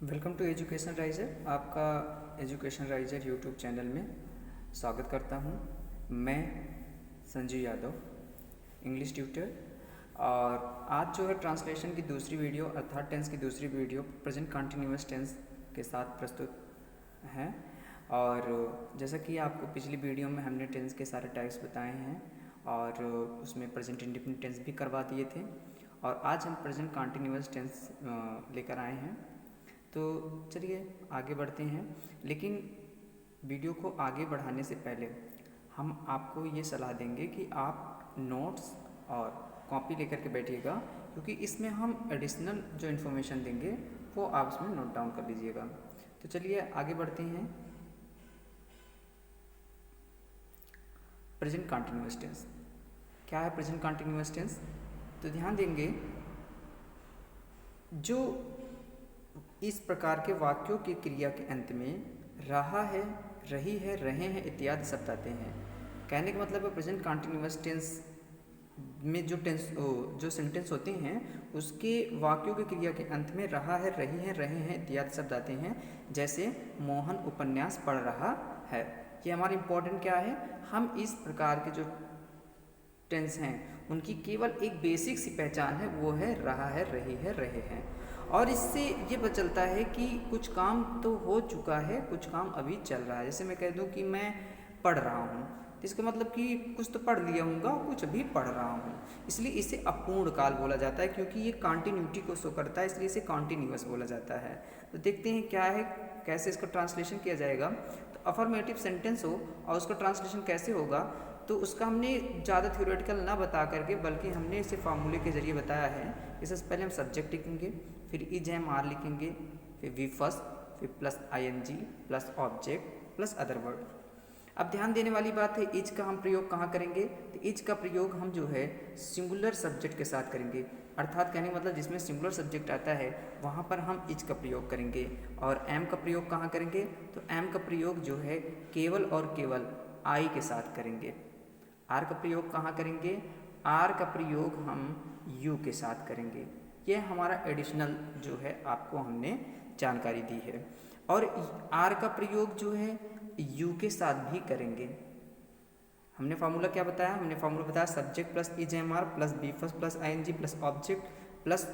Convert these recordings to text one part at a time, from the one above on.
Welcome to education riser. आपका education riser YouTube channel में स्वागत करता हूं। मैं संजू यादव, इंग्लिश ट्यूटर। और आज जो है ट्रांसलेशन की दूसरी वीडियो अर्थात टेंस की दूसरी वीडियो प्रेजेंट कंटिन्यूअस टेंस के साथ प्रस्तुत है। और जैसा कि आपको पिछली वीडियो में हमने टेंस के सारे टाइप्स बताए हैं और उसमें प्रेजेंट इंडेफिनिट टेंस भी करवा दिए थे, और आज हम प्रेजेंट कंटिन्यूअस टेंस लेकर आए हैं। तो चलिए आगे बढ़ते हैं, लेकिन वीडियो को आगे बढ़ाने से पहले हम आपको ये सलाह देंगे कि आप नोट्स और कॉपी लेकर के बैठिएगा, क्योंकि इसमें हम एडिशनल जो इन्फॉर्मेशन देंगे वो आप उसमें नोट डाउन कर लीजिएगा। तो चलिए आगे बढ़ते हैं। प्रेजेंट कंटिन्यूअस टेंस क्या है? प्रेजेंट कंटिन्यूअस टेंस, तो ध्यान देंगे, जो इस प्रकार के वाक्यों की क्रिया के अंत में रहा है, रही है, रहे हैं इत्यादि शब्द आते हैं। कहने का मतलब है प्रेजेंट कंटिन्यूअस टेंस में जो सेंटेंस होते हैं उसके वाक्यों की क्रिया के अंत में रहा है, रही है, रहे हैं इत्यादि शब्द आते हैं। जैसे मोहन उपन्यास पढ़ रहा है। ये हमारा इम्पोर्टेंट क्या है, हम इस प्रकार के जो टेंस हैं उनकी केवल एक बेसिक सी पहचान है, वो है रहा है, रही है, रहे हैं। और इससे ये पता चलता है कि कुछ काम तो हो चुका है, कुछ काम अभी चल रहा है। जैसे मैं कह दूं कि मैं पढ़ रहा हूँ, तो इसका मतलब कि कुछ तो पढ़ लिया हूँगा, कुछ अभी पढ़ रहा हूँ। इसलिए इसे अपूर्ण काल बोला जाता है, क्योंकि ये कॉन्टिन्यूटी को शो करता है, इसलिए इसे कॉन्टिन्यूअस बोला जाता है। तो देखते हैं क्या है, कैसे इसका ट्रांसलेशन किया जाएगा। तो अफर्मेटिव सेंटेंस हो और उसका ट्रांसलेशन कैसे होगा, तो उसका हमने ज़्यादा थ्योरेटिकल ना बता करके, बल्कि हमने इसे फार्मूले के जरिए बताया है। इससे पहले हम सब्जेक्ट लिखेंगे, फिर इज एम आर लिखेंगे, फिर वी फर्स्ट, फिर plus ING plus object plus other word. अब ध्यान देने वाली बात है, इज का हम प्रयोग कहाँ करेंगे? तो इज का प्रयोग हम जो है सिंगुलर सब्जेक्ट के साथ करेंगे, अर्थात कहने का मतलब जिसमें सिंगुलर सब्जेक्ट आता है वहाँ पर हम इज का प्रयोग करेंगे। और एम का प्रयोग कहाँ करेंगे? तो एम का प्रयोग जो है केवल और केवल आई के साथ करेंगे। आर का प्रयोग कहाँ करेंगे? आर का प्रयोग हम यू के साथ करेंगे। ये हमारा एडिशनल जो है आपको हमने जानकारी दी है। और आर का प्रयोग जो है यू के साथ भी करेंगे। हमने फार्मूला क्या बताया? हमने फार्मूला बताया subject plus is am are plus V first plus I N G plus object plus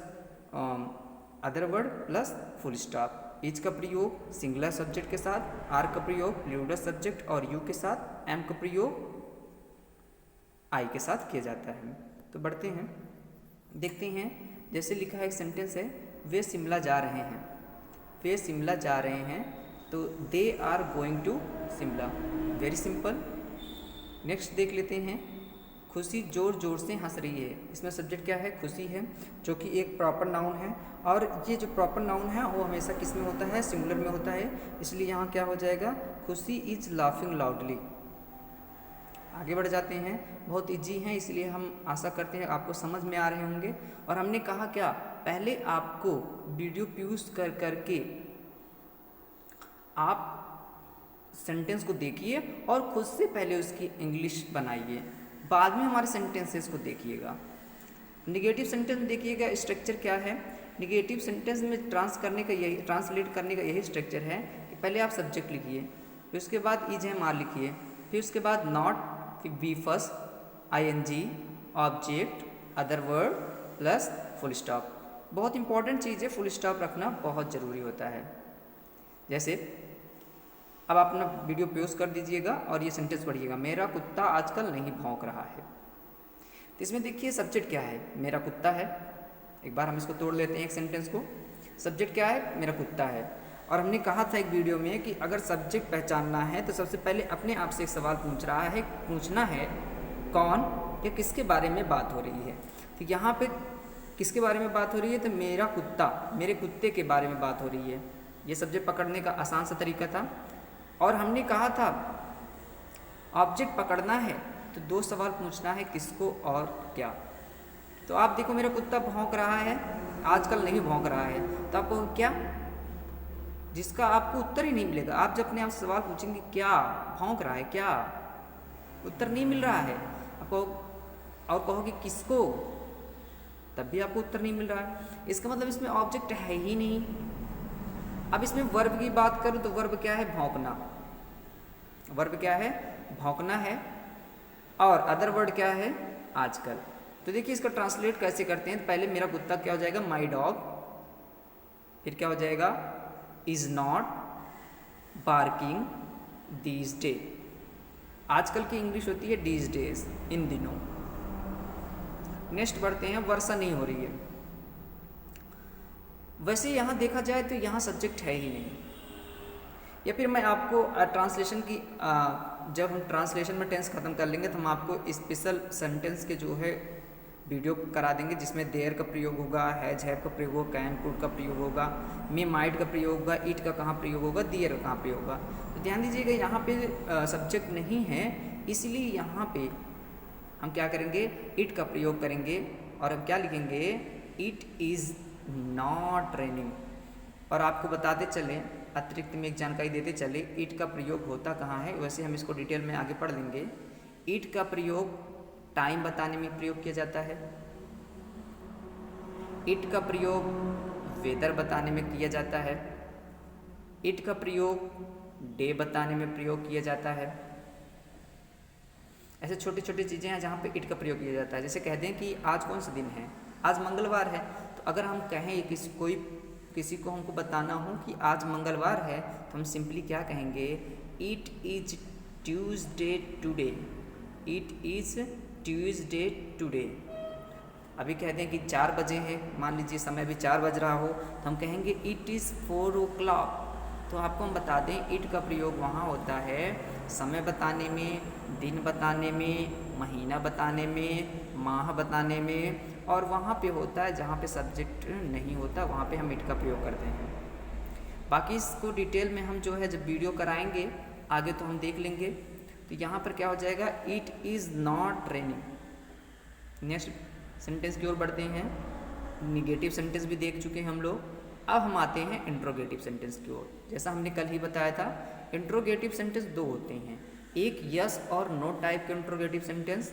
other word plus full stop. Is का प्रयोग सिंगुलर सब्जेक्ट के साथ, आर का प्रयोग प्लूरल सब्जेक्ट और यू के साथ, एम का प्रयोग आई के साथ किया जाता है। तो बढ़ते हैं, देखते हैं। जैसे लिखा है एक सेंटेंस है, वे शिमला जा रहे हैं। वे शिमला जा रहे हैं, तो they are going to Shimla. Very simple. Next देख लेते हैं, खुशी जोर जोर से हंस रही है। इसमें सब्जेक्ट क्या है? खुशी है, जो कि एक प्रॉपर नाउन है। और ये जो प्रॉपर नाउन है वो हमेशा किस में होता है? सिंगुलर में होता है। इसलिए यहाँ क्या हो जाएगा? खुशी इज लाफिंग लाउडली। आगे बढ़ जाते हैं, बहुत इजी हैं, इसलिए हम आशा करते हैं आपको समझ में आ रहे होंगे। और हमने कहा क्या, पहले आपको वीडियो पॉज कर करके आप सेंटेंस को देखिए और खुद से पहले उसकी इंग्लिश बनाइए, बाद में हमारे सेंटेंसेस को देखिएगा। निगेटिव सेंटेंस में देखिएगा स्ट्रक्चर क्या है। निगेटिव सेंटेंस में ट्रांसलेट करने का यही स्ट्रक्चर है कि पहले आप सब्जेक्ट लिखिए, फिर उसके बाद इज एम आर लिखिए, फिर उसके बाद नॉट, फिर V first, I N G, object, other word plus full stop. बहुत इंपॉर्टेंट चीज़ है, फुल स्टॉप रखना बहुत ज़रूरी होता है। जैसे अब आप अपना वीडियो पॉज कर दीजिएगा और ये सेंटेंस पढ़िएगा, मेरा कुत्ता आजकल नहीं भौंक रहा है। तो इसमें देखिए सब्जेक्ट क्या है? मेरा कुत्ता है। एक बार हम इसको तोड़ लेते हैं एक सेंटेंस को। सब्जेक्ट क्या है? मेरा कुत्ता है। और हमने कहा था एक वीडियो में कि अगर सब्जेक्ट पहचानना है तो सबसे पहले अपने आप से एक सवाल पूछना है कौन या किसके बारे में बात हो रही है। तो यहाँ पे किसके बारे में बात हो रही है? तो मेरा कुत्ता, मेरे कुत्ते के बारे में बात हो रही है। ये सब्जेक्ट पकड़ने का आसान सा तरीका था। और हमने कहा था ऑब्जेक्ट पकड़ना है तो दो सवाल पूछना है, किसको और क्या। तो आप देखो, मेरा कुत्ता भौंक रहा है, आजकल नहीं भौंक रहा है, तो आपको क्या, जिसका आपको उत्तर ही नहीं मिलेगा। आप जब अपने आप से सवाल पूछेंगे क्या भौंक रहा है, क्या, उत्तर नहीं मिल रहा है आपको, और कहोगे किसको, तब भी आपको उत्तर नहीं मिल रहा है। इसका मतलब इसमें ऑब्जेक्ट है ही नहीं। अब इसमें वर्ब की बात करूँ तो वर्ब क्या है, भौंकना। वर्ब क्या है, भौंकना है। और अदर वर्ड क्या है, आजकल। तो देखिए इसका ट्रांसलेट कैसे करते हैं। पहले मेरा कुत्ता क्या हो जाएगा, माई डॉग। फिर क्या हो जाएगा, is not barking these day. आजकल की इंग्लिश होती है दीज डेज, इन दिनों। नेक्स्ट बढ़ते हैं, वर्षा नहीं हो रही है। वैसे यहाँ देखा जाए तो यहाँ सब्जेक्ट है ही नहीं। या फिर मैं आपको ट्रांसलेशन की जब हम ट्रांसलेशन में टेंस खत्म कर लेंगे तो हम आपको स्पेशल सेंटेंस के जो है वीडियो करा देंगे, जिसमें देयर का प्रयोग होगा, हैज हैव का प्रयोग होगा, कैन कुड का प्रयोग होगा, मे माइट का प्रयोग होगा, इट का कहाँ प्रयोग होगा, दियर का कहाँ प्रयोग होगा। तो ध्यान दीजिएगा यहाँ पे सब्जेक्ट नहीं है, इसलिए यहाँ पे हम क्या करेंगे, इट का प्रयोग करेंगे और हम क्या लिखेंगे, इट इज़ नॉट रेनिंग। और आपको बताते चलें, अतिरिक्त में एक जानकारी देते चले, इट का प्रयोग होता कहाँ है। वैसे हम इसको डिटेल में आगे पढ़ लेंगे। इट का प्रयोग टाइम बताने में प्रयोग किया जाता है। इट का प्रयोग वेदर बताने में किया जाता है। इट का प्रयोग डे बताने में प्रयोग किया जाता है। ऐसे छोटी छोटी चीज़ें हैं जहाँ पे इट का प्रयोग किया जाता है। जैसे कह दें कि आज कौन सा दिन है, आज मंगलवार है, तो अगर हम कहें किसी को हमको बताना हो कि आज मंगलवार है, तो हम सिंपली क्या कहेंगे, it is Tuesday today. It is Tuesday today. अभी कहते हैं कि 4 बजे हैं, मान लीजिए समय भी 4 बज रहा हो, तो हम कहेंगे इट इज़ 4 o'clock। तो आपको हम बता दें, इट का प्रयोग वहाँ होता है समय बताने में, दिन बताने में, महीना बताने में, माह बताने में, और वहाँ पे होता है जहाँ पे सब्जेक्ट नहीं होता, वहाँ पे हम इट का प्रयोग करते हैं। बाकी इसको डिटेल में हम जो है जब वीडियो कराएंगे आगे तो हम देख लेंगे। तो यहाँ पर क्या हो जाएगा, it is not raining. Next sentence की ओर बढ़ते हैं। निगेटिव सेंटेंस भी देख चुके हैं हम लोग। अब हम आते हैं इंट्रोगेटिव सेंटेंस की ओर। जैसा हमने कल ही बताया था, इंट्रोगेटिव सेंटेंस 2 होते हैं। एक यस और नो टाइप के इंट्रोगेटिव सेंटेंस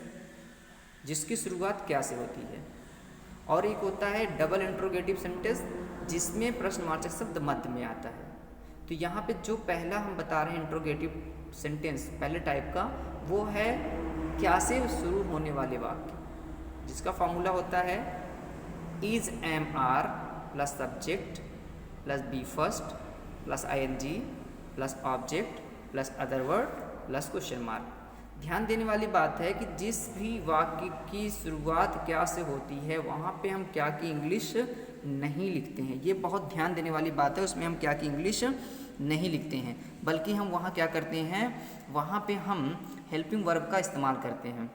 जिसकी शुरुआत क्या से होती है, और एक होता है डबल इंट्रोगेटिव सेंटेंस जिसमें प्रश्नवाचक शब्द मध्य में आता है। तो यहाँ पे जो पहला हम बता रहे हैं इंट्रोगेटिव सेंटेंस पहले टाइप का, वो है क्या से शुरू होने वाले वाक्य, जिसका फॉर्मूला होता है is am are plus subject plus V first plus ING plus object plus other word plus question mark. ध्यान देने वाली बात है कि जिस भी वाक्य की शुरुआत क्या से होती है वहाँ पे हम क्या की इंग्लिश नहीं लिखते हैं। ये बहुत ध्यान देने वाली बात है, उसमें हम क्या की इंग्लिश नहीं लिखते हैं, बल्कि हम वहाँ क्या करते हैं, वहाँ पे हम हेल्पिंग वर्ब का इस्तेमाल करते हैं।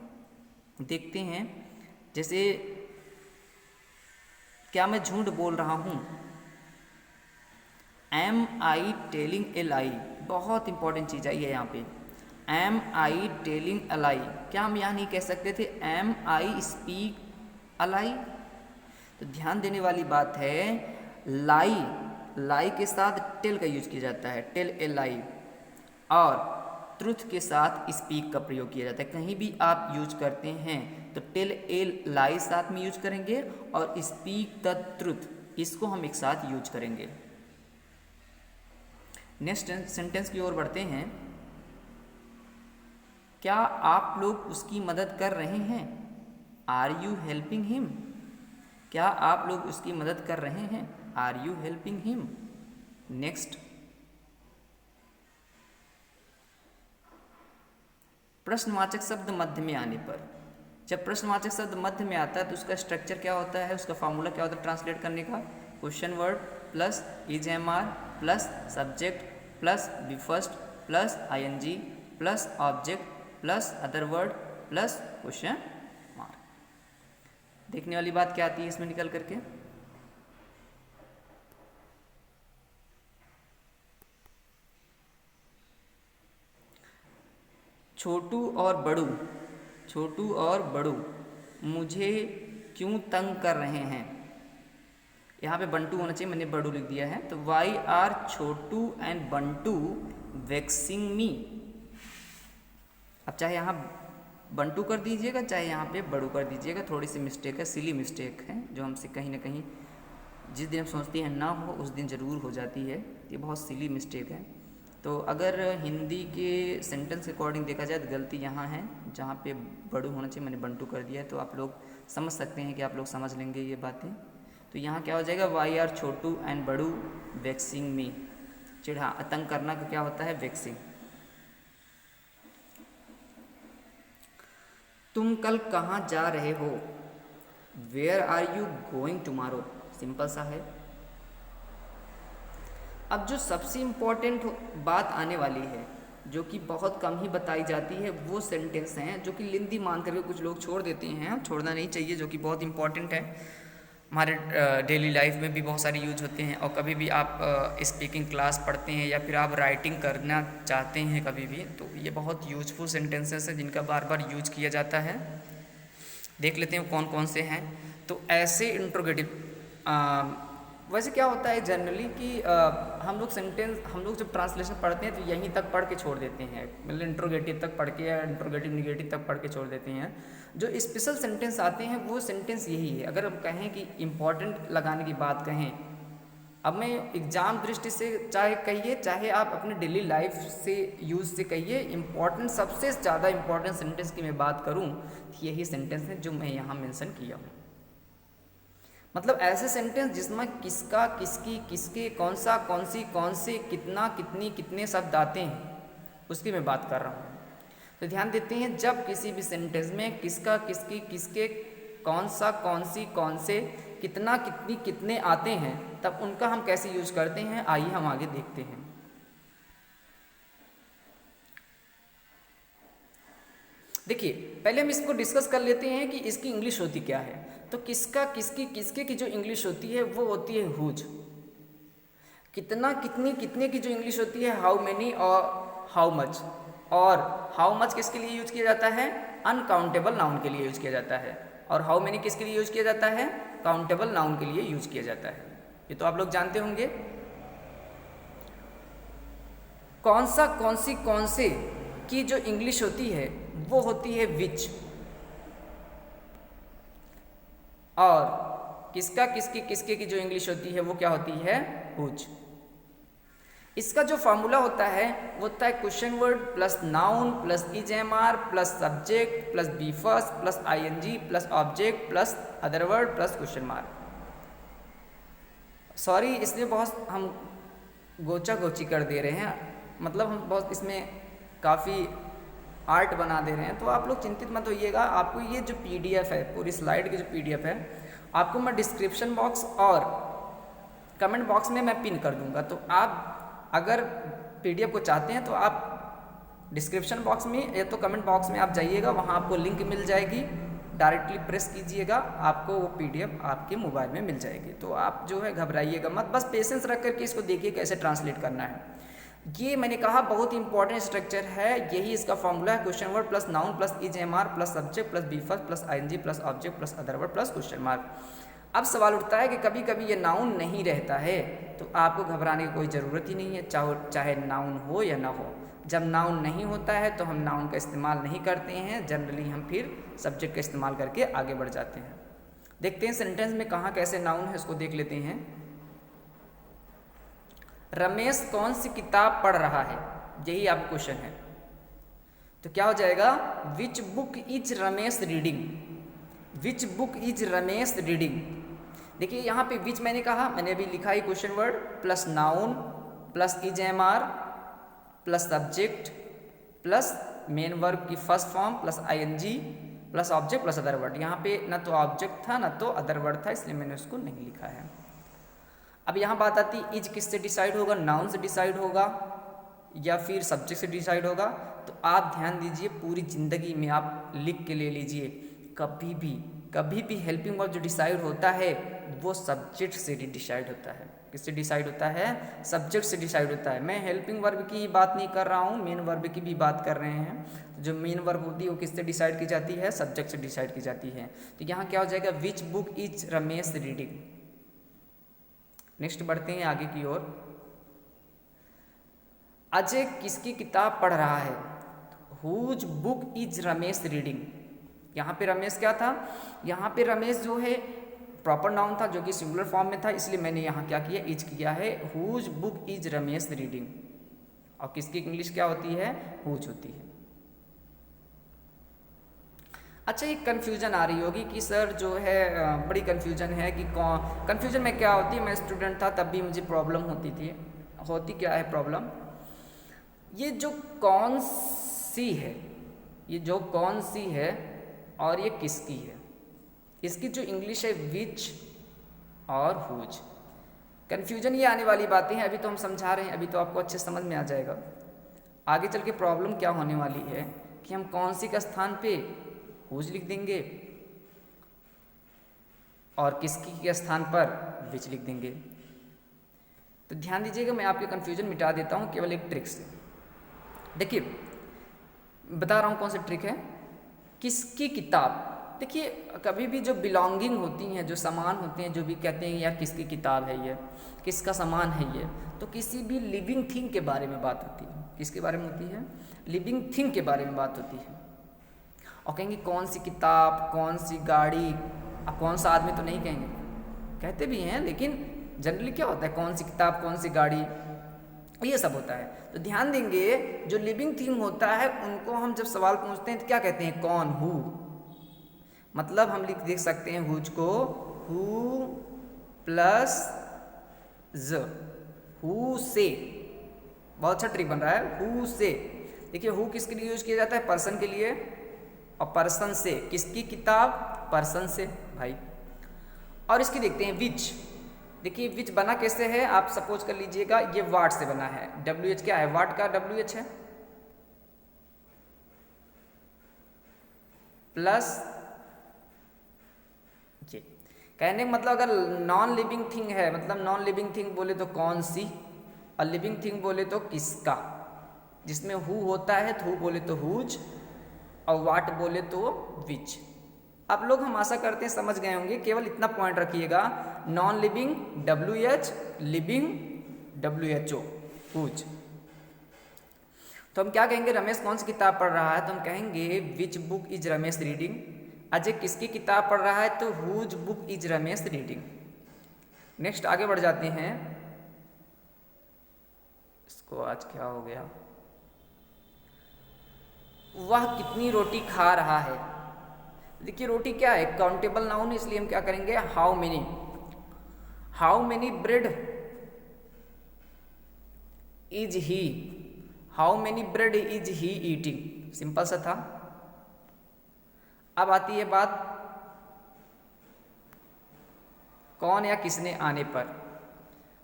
देखते हैं, जैसे क्या मैं झूठ बोल रहा हूँ, एम आई टेलिंग ए लाई। बहुत इंपॉर्टेंट चीज़ आई है यहाँ पे, एम आई टेलिंग अ लाई। क्या हम यहाँ नहीं कह सकते थे एम आई स्पीक अ लाई? तो ध्यान देने वाली बात है, लाई के साथ टेल का यूज किया जाता है, टेल ए लाई, और ट्रुथ के साथ स्पीक का प्रयोग किया जाता है। कहीं भी आप यूज करते हैं तो टेल ए लाई साथ में यूज करेंगे और स्पीक द ट्रुथ, इसको हम एक साथ यूज करेंगे। नेक्स्ट सेंटेंस की ओर बढ़ते हैं। क्या आप लोग उसकी मदद कर रहे हैं, आर यू हेल्पिंग हिम? क्या आप लोग उसकी मदद कर रहे हैं, are you helping him? Next, प्रश्नवाचक शब्द मध्य में आने पर, जब प्रश्नवाचक शब्द मध्य में आता है तो उसका स्ट्रक्चर क्या होता है, उसका फॉर्मूला क्या होता है ट्रांसलेट करने का, question word plus is am are plus subject plus V first plus ING plus object plus other word plus question mark. देखने वाली बात क्या आती है इसमें निकल करके, छोटू और बड़ू मुझे क्यों तंग कर रहे हैं। यहाँ पे बंटू होना चाहिए, मैंने बड़ू लिख दिया है। तो why are Chhotu and Bantu vexing me. अब चाहे यहाँ बंटू कर दीजिएगा, चाहे यहाँ पे बड़ू कर दीजिएगा, थोड़ी सी मिस्टेक है, सिली मिस्टेक है जो हमसे कहीं ना कहीं जिस दिन हम सोचते हैं ना हो उस दिन ज़रूर हो जाती है। ये बहुत सिली मिस्टेक है। तो अगर हिंदी के सेंटेंस के अकॉर्डिंग देखा जाए तो गलती यहाँ है, जहाँ पे बड़ू होना चाहिए मैंने बंटू कर दिया है। तो आप लोग समझ सकते हैं कि आप लोग समझ लेंगे ये बातें। तो यहाँ क्या हो जाएगा, वाई आर छोटू एंड बड़ू वैक्सिंग मी। चिढ़ा तंग करना का क्या होता है, वैक्सिंग। तुम कल कहाँ जा रहे हो, where are you going tomorrow. Simple सा है। अब जो सबसे इम्पोर्टेंट बात आने वाली है, जो कि बहुत कम ही बताई जाती है, वो सेंटेंस हैं जो कि लिंदी मान करके कुछ लोग छोड़ देते हैं। छोड़ना नहीं चाहिए, जो कि बहुत इंपॉर्टेंट है। हमारे डेली लाइफ में भी बहुत सारे यूज होते हैं। और कभी भी आप स्पीकिंग क्लास पढ़ते हैं या फिर आप राइटिंग करना चाहते हैं कभी भी, तो ये बहुत यूजफुल सेंटेंसेस हैं जिनका बार बार यूज किया जाता है। देख लेते हैं कौन कौन से हैं। तो ऐसे इंट्रोगेटिव, वैसे क्या होता है जनरली कि हम लोग जब ट्रांसलेशन पढ़ते हैं तो यहीं तक पढ़ के छोड़ देते हैं, मतलब इंट्रोगेटिव तक पढ़ के या इंट्रोगेटिव निगेटिव तक पढ़ के छोड़ देते हैं। जो स्पेशल सेंटेंस आते हैं वो सेंटेंस यही है। अगर हम कहें कि इम्पॉर्टेंट लगाने की बात कहें, अब मैं एग्जाम दृष्टि से चाहे कहिए, चाहे आप अपने डेली लाइफ से यूज से कहिए, इम्पॉर्टेंट सबसे ज़्यादा इम्पॉर्टेंट सेंटेंस की मैं बात करूँ, यही सेंटेंस है जो मैं यहाँ मेंशन किया हूँ। मतलब ऐसे सेंटेंस जिसमें किसका, किसकी, किसके, कौन सा, कौन सी, कौन से, कितना, कितनी, कितने शब्द आते हैं, उसकी मैं बात कर रहा हूँ। तो ध्यान देते हैं, जब किसी भी सेंटेंस में किसका, किसकी, किसके, कौन सा, कौन सी, कौन से, कितना, कितनी, कितने आते हैं, तब उनका हम कैसे यूज करते हैं, आइए हम आगे देखते हैं। देखिए, पहले हम इसको डिस्कस कर लेते हैं कि इसकी इंग्लिश होती क्या है। तो किसका, किसकी, किसके की जो इंग्लिश होती है वो होती है हुज। कितना, कितनी, कितने की जो इंग्लिश होती है हाउ मेनी और हाउ मच। और हाउ मच किसके लिए यूज किया जाता है, अनकाउंटेबल नाउन के लिए यूज किया जाता है। और हाउ मेनी किसके लिए यूज किया जाता है, काउंटेबल नाउन के लिए यूज किया जाता है। ये तो आप लोग जानते होंगे। कौन सा, कौन सी, कौन से की जो इंग्लिश होती है वो होती है विच। और किसका, किसकी, किसके की जो इंग्लिश होती है वो क्या होती है, हुज। इसका जो फॉर्मूला होता है वो होता है question word plus noun plus is am are plus subject plus V first plus ING plus object plus other word plus question mark. Sorry, इसलिए बहुत हम गोचा गोची कर दे रहे हैं, मतलब हम बहुत इसमें काफ़ी आर्ट बना दे रहे हैं। तो आप लोग चिंतित मत होइएगा। आपको ये जो पीडीएफ है, पूरी स्लाइड की जो पीडीएफ है, आपको मैं डिस्क्रिप्शन बॉक्स और कमेंट बॉक्स में मैं पिन कर दूंगा। तो आप अगर पीडीएफ को चाहते हैं तो आप डिस्क्रिप्शन बॉक्स में या तो कमेंट बॉक्स में आप जाइएगा, वहाँ आपको लिंक मिल जाएगी, डायरेक्टली प्रेस कीजिएगा, आपको वो पीडीएफ आपके मोबाइल में मिल जाएगी। तो आप जो है घबराइएगा मत, बस पेशेंस रख करके इसको देखिए कैसे ट्रांसलेट करना है। ये मैंने कहा बहुत इंपॉर्टेंट स्ट्रक्चर है, यही इसका फॉर्मूला है। Question word plus noun plus is am are plus subject plus V first plus ING plus object plus other word plus question mark. अब सवाल उठता है कि कभी कभी ये नाउन नहीं रहता है, तो आपको घबराने की कोई ज़रूरत ही नहीं है, चाहे नाउन हो या ना हो। जब नाउन नहीं होता है तो हम नाउन का इस्तेमाल नहीं करते हैं, जनरली हम फिर सब्जेक्ट का इस्तेमाल करके आगे बढ़ जाते हैं। देखते हैं सेंटेंस में कहाँ कैसे नाउन है, उसको देख लेते हैं। रमेश कौन सी किताब पढ़ रहा है, यही आपका क्वेश्चन है। तो क्या हो जाएगा, विच book is Ramesh reading. Which book is Ramesh reading. देखिए यहाँ पे विच मैंने कहा, मैंने अभी लिखा है question word plus noun plus is am are plus subject plus main verb की first form plus ING plus object plus other word. यहाँ पे ना तो ऑब्जेक्ट था ना तो अदर वर्ड था, इसलिए मैंने उसको नहीं लिखा है। अब यहाँ बात आती है इज किससे डिसाइड होगा, नाउन से डिसाइड होगा या फिर सब्जेक्ट से डिसाइड होगा। तो आप ध्यान दीजिए, पूरी ज़िंदगी में आप लिख के ले लीजिए, कभी भी हेल्पिंग वर्ब जो डिसाइड होता है वो सब्जेक्ट से डिसाइड होता है। किससे डिसाइड होता है, सब्जेक्ट से डिसाइड होता है। मैं हेल्पिंग वर्ब की बात नहीं कर रहा हूँ, मेन वर्ब की भी बात कर रहे हैं। जो मेन वर्ब होती है वो किससे डिसाइड की जाती है, सब्जेक्ट से डिसाइड की जाती है। तो यहाँ क्या हो जाएगा, विच book is Ramesh reading. Next बढ़ते हैं आगे की ओर। अजय किसकी किताब पढ़ रहा है, whose book is Ramesh reading. यहाँ पे रमेश क्या था, यहाँ पे रमेश जो है प्रॉपर नाउन था जो कि सिंगुलर फॉर्म में था, इसलिए मैंने यहाँ क्या किया, इज किया है। Whose book is Ramesh reading. और किसकी इंग्लिश क्या होती है, हुज होती है। अच्छा, एक कन्फ्यूजन आ रही होगी कि सर जो है बड़ी कन्फ्यूजन है कि कन्फ्यूजन में क्या होती है, मैं स्टूडेंट था तब भी मुझे प्रॉब्लम होती थी। होती क्या है प्रॉब्लम, ये जो कौन सी है, ये जो कौन सी है और ये किसकी है, इसकी जो इंग्लिश है विच और हुज। कन्फ्यूजन ये आने वाली बातें हैं, अभी तो हम समझा रहे हैं, अभी तो आपको अच्छे समझ में आ जाएगा। आगे चल के प्रॉब्लम क्या होने वाली है कि हम कौन सी का स्थान पे हुज लिख देंगे और किसकी के स्थान पर विच लिख देंगे। तो ध्यान दीजिएगा, मैं आपके कन्फ्यूजन मिटा देता हूँ केवल एक ट्रिक से। देखिए बता रहा हूँ कौन सी ट्रिक है। किसकी किताब, देखिए कभी भी जो बिलोंगिंग होती हैं, जो सामान होते हैं, जो भी कहते हैं यार किसकी किताब है ये, किसका सामान है ये, तो किसी भी लिविंग थिंग के बारे में बात होती है। किसके बारे में होती है, लिविंग थिंग के बारे में बात होती है। और कहेंगे कौन सी किताब, कौन सी गाड़ी, अब कौन सा आदमी तो नहीं कहेंगे, कहते भी हैं, लेकिन जनरली क्या होता है, कौन सी किताब, कौन सी गाड़ी, ये सब होता है। तो ध्यान देंगे जो लिविंग थिंग होता है उनको हम जब सवाल पूछते हैं तो क्या कहते हैं, कौन, हु। मतलब हम देख सकते हैं हुज को हु प्लस ज, हु से। बहुत अच्छा ट्रिक बन रहा है, हु से। देखिए हु किसके लिए यूज किया जाता है, पर्सन के लिए, और पर्सन से, किसकी किताब, पर्सन से भाई। और इसकी देखते हैं विच। देखिए विच बना कैसे है, आप सपोज कर लीजिएगा ये वाट से बना है। WH क्या है, वाट का WH है, प्लस ये। कहने का मतलब अगर नॉन लिविंग थिंग है, मतलब नॉन लिविंग थिंग बोले तो कौन सी, और लिविंग थिंग बोले तो किसका। जिसमें हु होता है तो हु बोले तो हुज, और वाट बोले तो विच। आप लोग हम आशा करते हैं समझ गए होंगे। केवल इतना पॉइंट रखिएगा, non living WH, living WHO, whose. तो हम क्या कहेंगे, रमेश कौन सी किताब पढ़ रहा है, तो हम कहेंगे which book is Ramesh reading. Ajay किसकी किताब पढ़ रहा है, तो whose book is Ramesh reading. Next आगे बढ़ जाते हैं। इसको आज क्या हो गया, वह कितनी रोटी खा रहा है। देखिए रोटी क्या है, काउंटेबल नाउन, इसलिए हम क्या करेंगे, how many. How many bread is he, how many bread is he eating. Simple सा था। अब आती है बात कौन या किसने आने पर।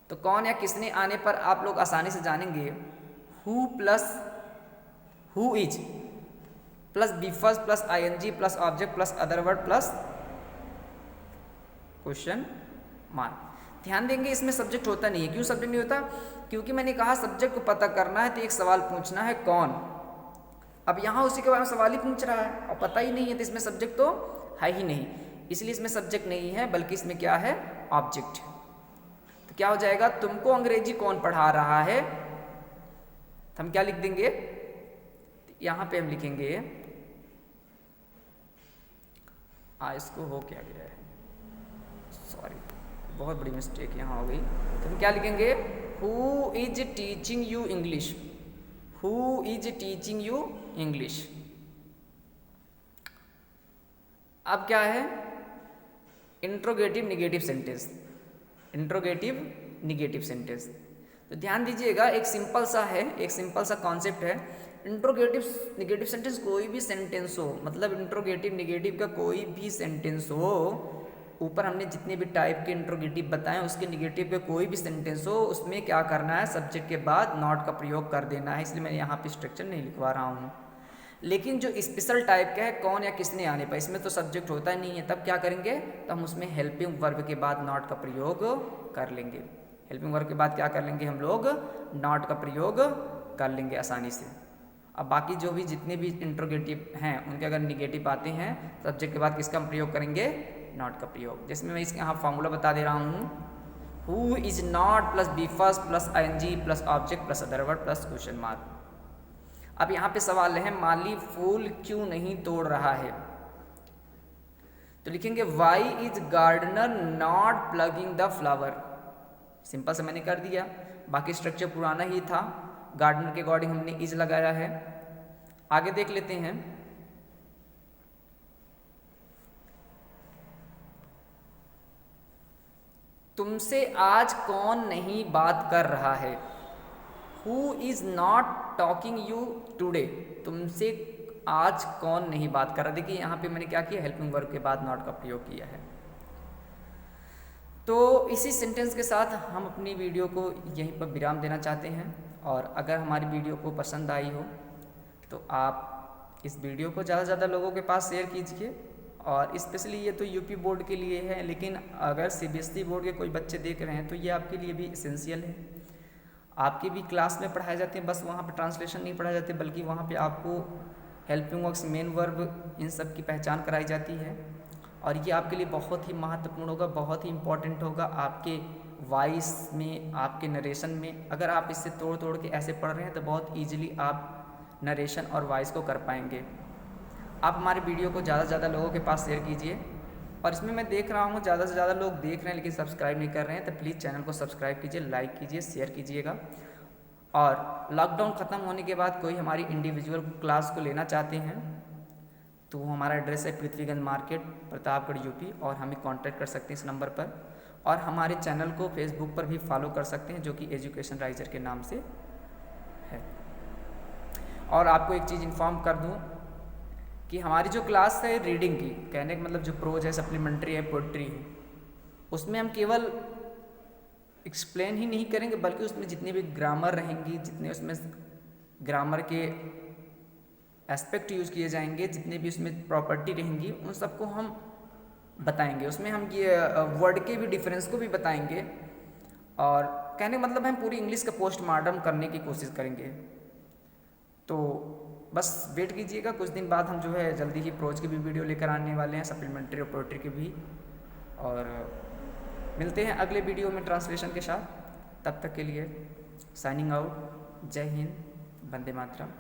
तो कौन या किसने आने पर आप लोग आसानी से जानेंगे, who plus who is plus V first plus ING plus object plus other word plus question mark. ध्यान देंगे इसमें सब्जेक्ट होता नहीं है। क्यों सब्जेक्ट नहीं होता, क्योंकि मैंने कहा सब्जेक्ट को पता करना है तो एक सवाल पूछना है कौन। अब यहाँ उसी के बारे में सवाल ही पूछ रहा है और पता ही नहीं है, तो इसमें सब्जेक्ट तो है ही नहीं, इसलिए इसमें सब्जेक्ट नहीं है, बल्कि इसमें क्या है, ऑब्जेक्ट। तो क्या हो जाएगा, तुमको अंग्रेजी कौन पढ़ा रहा है, तो हम क्या लिख देंगे, यहाँ पे हम लिखेंगे इसको हो क्या गया है, सॉरी बहुत बड़ी मिस्टेक यहाँ हो गई। तो हम क्या लिखेंगे, who is teaching you English, who is teaching you English. अब क्या है, interrogative negative sentence, interrogative negative sentence. तो ध्यान दीजिएगा, एक सिंपल सा है, एक सिंपल सा कॉन्सेप्ट है। इंट्रोगेटिव निगेटिव सेंटेंस कोई भी सेंटेंस हो, मतलब इंट्रोगेटिव निगेटिव का कोई भी सेंटेंस हो, ऊपर हमने जितने भी टाइप के इंट्रोगेटिव बताएं उसके निगेटिव के कोई भी सेंटेंस हो, उसमें क्या करना है, सब्जेक्ट के बाद नॉट का प्रयोग कर देना है। इसलिए मैं यहाँ पे स्ट्रक्चर नहीं लिखवा रहा हूँ। लेकिन जो स्पेशल टाइप का है, कौन या किसने आने पर, इसमें तो सब्जेक्ट होता ही नहीं है, तब क्या करेंगे, तो हम उसमें हेल्पिंग वर्ब के बाद नॉट का प्रयोग कर लेंगे। हेल्पिंग वर्ब के बाद क्या कर लेंगे, हम लोग नॉट का प्रयोग कर लेंगे आसानी से। अब बाकी जो भी जितने भी इंट्रोगेटिव हैं उनके अगर निगेटिव आते हैं, सब्जेक्ट के बाद किसका हम प्रयोग करेंगे, नॉट का प्रयोग। जिसमें मैं इसके यहाँ फॉर्मूला बता दे रहा हूँ, who is not plus V first plus ING plus object plus other word plus question mark. अब यहाँ पे सवाल है, माली फूल क्यों नहीं तोड़ रहा है। तो लिखेंगे why is gardener not plucking the flower. Simple से मैंने कर दिया, बाकी स्ट्रक्चर पुराना ही था, गार्डनर के अकॉर्डिंग हमने इज लगाया है। आगे देख लेते हैं। तुमसे आज कौन नहीं बात कर रहा है। Who is not talking you today. तुमसे आज कौन नहीं बात कर रहा। देखिए यहाँ पे मैंने क्या किया, हेल्पिंग वर्ब के बाद नॉट का प्रयोग किया है। तो इसी सेंटेंस के साथ हम अपनी वीडियो को यहीं पर विराम देना चाहते हैं। और अगर हमारी वीडियो को पसंद आई हो तो आप इस वीडियो को ज़्यादा से ज़्यादा लोगों के पास शेयर कीजिए। और स्पेशली ये तो यूपी बोर्ड के लिए है, लेकिन अगर सीबीएसई बोर्ड के कोई बच्चे देख रहे हैं तो ये आपके लिए भी एसेंशियल है। आपकी भी क्लास में पढ़ाए जाते हैं, बस वहाँ पे ट्रांसलेशन नहीं पढ़ाए जाते, बल्कि वहाँ पे आपको हेल्पिंग वर्ब्स, मेन वर्ब, इन सब की पहचान कराई जाती है। और ये आपके लिए बहुत ही महत्वपूर्ण होगा, बहुत ही इम्पॉर्टेंट होगा आपके वॉइस में, आपके नरेशन में। अगर आप इससे तोड़ तोड़ के ऐसे पढ़ रहे हैं तो बहुत ईजिली आप नरेशन और वॉइस को कर पाएंगे। आप हमारे वीडियो को ज़्यादा से ज़्यादा लोगों के पास शेयर कीजिए। और इसमें मैं देख रहा हूँ ज़्यादा से ज़्यादा लोग देख रहे हैं लेकिन सब्सक्राइब नहीं कर रहे हैं, तो प्लीज़ चैनल को सब्सक्राइब कीजिए, लाइक कीजिए, शेयर कीजिएगा। और लॉकडाउन ख़त्म होने के बाद कोई हमारी इंडिविजुअल क्लास को लेना चाहते हैं तो हमारा एड्रेस है पृथ्वीगंज मार्केट, प्रतापगढ़ यूपी, और हमें कांटेक्ट कर सकते हैं इस नंबर पर। और हमारे चैनल को फेसबुक पर भी फॉलो कर सकते हैं, जो कि एजुकेशन राइजर के नाम से है। और आपको एक चीज़ इन्फॉर्म कर दूं कि हमारी जो क्लास है रीडिंग की, कहने का मतलब जो प्रोज है, सप्लीमेंट्री है, पोइट्री है, उसमें हम केवल एक्सप्लेन ही नहीं करेंगे, बल्कि उसमें जितनी भी ग्रामर रहेंगी, जितने उसमें ग्रामर के एस्पेक्ट यूज़ किए जाएंगे, जितने भी उसमें प्रॉपर्टी रहेंगी, उन सबको हम बताएंगे। उसमें हम ये वर्ड के भी डिफरेंस को भी बताएंगे। और कहने का मतलब हम पूरी इंग्लिश का पोस्टमार्टम करने की कोशिश करेंगे। तो बस वेट कीजिएगा, कुछ दिन बाद हम जो है जल्दी ही प्रोज की भी वीडियो लेकर आने वाले हैं, सप्लीमेंट्री और पोइट्री की भी। और मिलते हैं अगले वीडियो में ट्रांसलेशन के साथ। तब तक के लिए साइनिंग आउट। जय हिंद, वंदे मातरम।